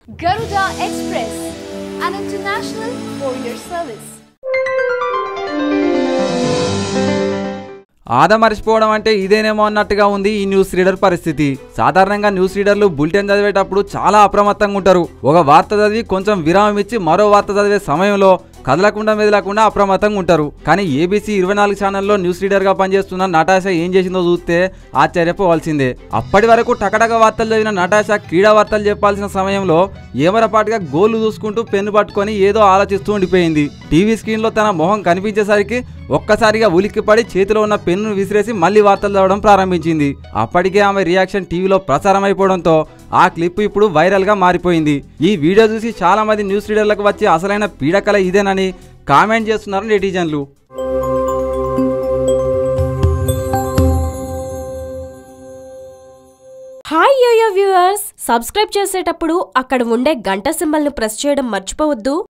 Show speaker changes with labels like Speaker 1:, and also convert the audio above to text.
Speaker 1: Garuda Express, an international courier service.
Speaker 2: ఆదమరిచిపోవడం అంటే ఇదేనేమో అన్నట్టుగా ఉంది ఈ న్యూస్ రీడర్ పరిస్థితి. సాధారణంగా న్యూస్ రీడర్లు బులెటిన్ చదివేటప్పుడు చాలా అప్రమత్తంగా ఉంటారు. ఒక వార్త చదివి కొంచెం విరామం ఇచ్చి మరో వార్త చదివే సమయంలో కదలకుండా మెదలకుండా అప్రమత్తంగా ఉంటారు. కానీ ఏబీసీ 24 ఛానల్లో న్యూస్ రీడర్గా పనిచేస్తున్న నటాషా ఏం చేసిందో చూస్తే ఆశ్చర్యపోవాల్సిందే. అప్పటి వరకు టకటక వార్తలు చదివిన నటాషా క్రీడా వార్తలు చెప్పాల్సిన సమయంలో ఏమరపాటుగా గోళ్లు చూసుకుంటూ పెన్ను పట్టుకొని ఏదో ఆలోచిస్తూ ఉండిపోయింది. టీవీ స్క్రీన్లో తన మొహం కనిపించేసరికి ఒక్కసారిగా ఉలిక్కిపడి చేతిలో ఉన్న పెన్నును విసిరేసి మళ్లీ వార్తలు చదవడం ప్రారంభించింది. అప్పటికే ఆమె రియాక్షన్ టీవీలో ప్రసారం అయిపోవడంతో ఆ క్లిప్ ఇప్పుడు వైరల్ గా మారిపోయింది. ఈ వీడియో చూసి చాలా మంది న్యూస్ రీడర్లకు వచ్చి అసలైన పీడకల ఇదేనని కామెంట్ చేస్తున్నారు నెటిజన్లు.
Speaker 3: హాయ్ యోయో వ్యూవర్స్, సబ్స్క్రైబ్ చేసేటప్పుడు అక్కడ ఉండే గంట సింబల్ ను ప్రెస్ చేయడం మర్చిపోవద్దు.